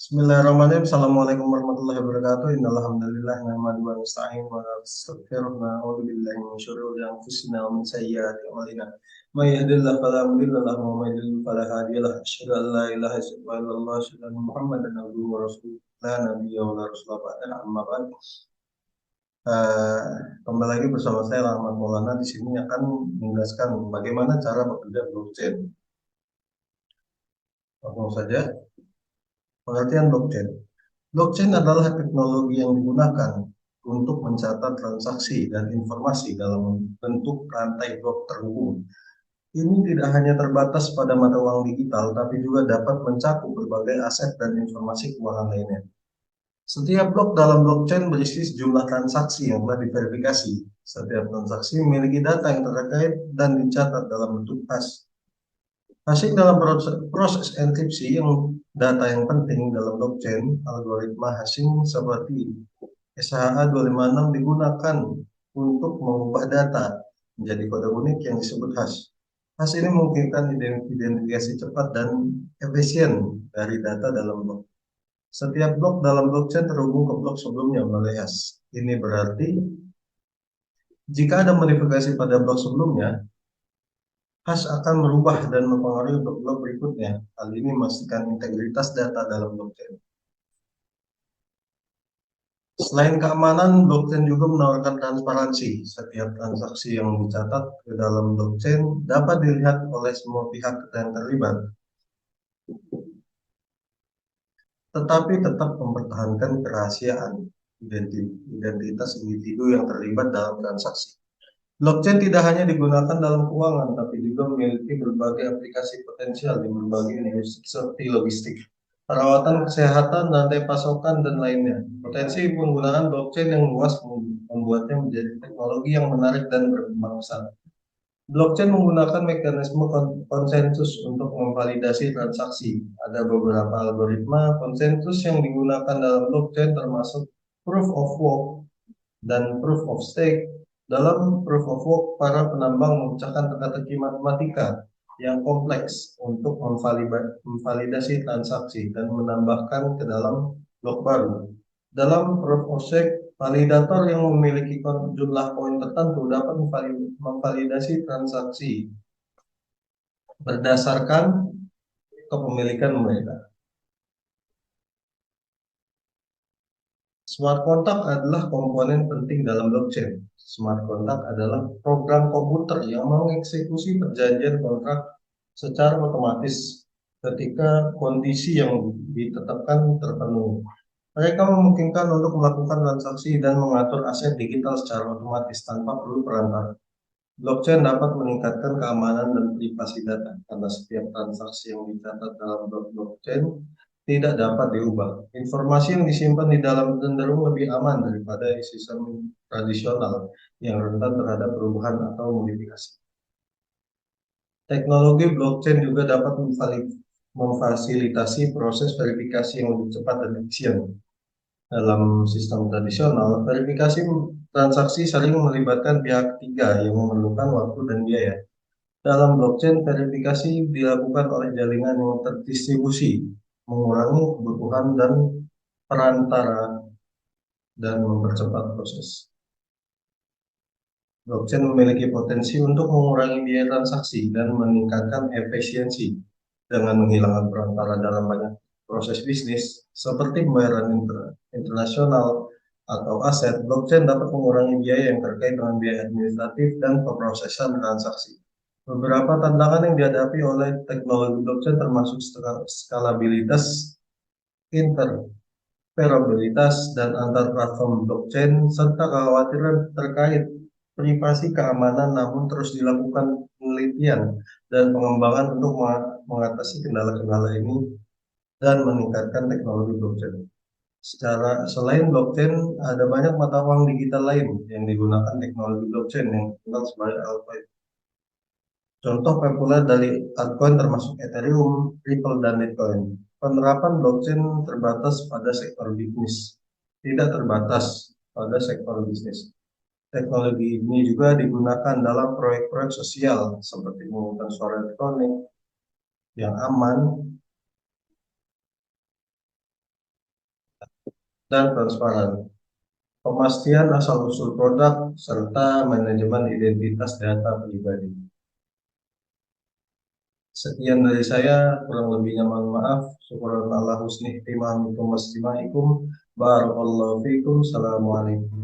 Bismillahirrahmanirrahim. Assalamualaikum warahmatullahi wabarakatuh. Innalhamdulillah nahmaduhu wa nasta'inu wa nastaghfiruh wa na'udzu billahi min syururi anfusina wa min sayyiati a'malina. May yahdihillahu fala mudilla lahu wa may yudlil fala hadiya lahu. Asyhadu an la ilaha illallah, asyhadu anna Muhammadan abduhu wa rasuluh. La nabiyya wa la rasula ba'dahu, amma ba'd. Kembali lagi bersama saya Rahmat Maulana. Di sini akan menjelaskan bagaimana cara bekerja blockchain. Langsung saja. Pengertian blockchain. Blockchain adalah teknologi yang digunakan untuk mencatat transaksi dan informasi dalam bentuk rantai blok terhubung. Ini tidak hanya terbatas pada mata uang digital, tapi juga dapat mencakup berbagai aset dan informasi keuangan lainnya. Setiap blok dalam blockchain berisi sejumlah transaksi yang telah diverifikasi. Setiap transaksi memiliki data yang terkait dan dicatat dalam bentuk hash. Masih dalam proses enkripsi yang data yang penting dalam blockchain, algoritma hashing seperti SHA-256 digunakan untuk mengubah data menjadi kode unik yang disebut hash. Hash ini memungkinkan identifikasi cepat dan efisien dari data dalam blok. Setiap blok dalam blockchain terhubung ke blok sebelumnya melalui hash. Ini berarti jika ada modifikasi pada blok sebelumnya, hash akan berubah dan mempengaruhi blok-blok berikutnya. Hal ini memastikan integritas data dalam blockchain. Selain keamanan, blockchain juga menawarkan transparansi. Setiap transaksi yang dicatat ke dalam blockchain dapat dilihat oleh semua pihak yang terlibat, tetapi tetap mempertahankan kerahasiaan identitas individu yang terlibat dalam transaksi. Blockchain tidak hanya digunakan dalam keuangan, tapi juga memiliki berbagai aplikasi potensial di berbagai industri seperti logistik, perawatan kesehatan, rantai pasokan, dan lainnya. Potensi penggunaan blockchain yang luas membuatnya menjadi teknologi yang menarik dan berkembang pesat. Blockchain menggunakan mekanisme konsensus untuk memvalidasi transaksi. Ada beberapa algoritma konsensus yang digunakan dalam blockchain termasuk proof of work dan proof of stake. Dalam proof of work, para penambang memecahkan teka-teki matematika yang kompleks untuk memvalidasi transaksi dan menambahkan ke dalam blok baru. Dalam proof of stake, validator yang memiliki jumlah koin tertentu dapat memvalidasi transaksi berdasarkan kepemilikan mereka. Smart contract adalah komponen penting dalam blockchain. Smart contract adalah program komputer yang mengeksekusi perjanjian kontrak secara otomatis ketika kondisi yang ditetapkan terpenuhi. Mereka memungkinkan untuk melakukan transaksi dan mengatur aset digital secara otomatis tanpa perlu perantara. Blockchain dapat meningkatkan keamanan dan privasi data karena setiap transaksi yang dicatat dalam blockchain tidak dapat diubah. Informasi yang disimpan di dalam cenderung lebih aman daripada sistem tradisional yang rentan terhadap perubahan atau modifikasi. Teknologi blockchain juga dapat memfasilitasi proses verifikasi yang lebih cepat dan efisien. Dalam sistem tradisional, verifikasi transaksi sering melibatkan pihak ketiga yang memerlukan waktu dan biaya. Dalam blockchain, verifikasi dilakukan oleh jaringan yang terdistribusi, mengurangi kebutuhan dan perantara dan mempercepat proses. Blockchain memiliki potensi untuk mengurangi biaya transaksi dan meningkatkan efisiensi dengan menghilangkan perantara dalam banyak proses bisnis seperti pembayaran internasional atau aset. Blockchain dapat mengurangi biaya yang terkait dengan biaya administratif dan pemrosesan transaksi. Beberapa tantangan yang dihadapi oleh teknologi blockchain termasuk skalabilitas, interoperabilitas, dan antar platform blockchain, serta kekhawatiran terkait privasi keamanan, namun terus dilakukan penelitian dan pengembangan untuk mengatasi kendala-kendala ini dan meningkatkan teknologi blockchain. Selain blockchain, ada banyak mata uang digital lain yang digunakan teknologi blockchain yang dikenal sebagai altcoin. Contoh populer dari altcoin termasuk Ethereum, Ripple, dan Bitcoin. Penerapan blockchain terbatas pada sektor bisnis, tidak terbatas pada sektor bisnis. Teknologi ini juga digunakan dalam proyek-proyek sosial seperti pemungutan suara elektronik yang aman dan transparan, pemastian asal-usul produk, serta manajemen identitas data pribadi. Sekian dari saya, kurang lebihnya mohon maaf. Syukurallah husni ihtimamikum wastima'ikum. Barakallahu fiikum. Assalamualaikum.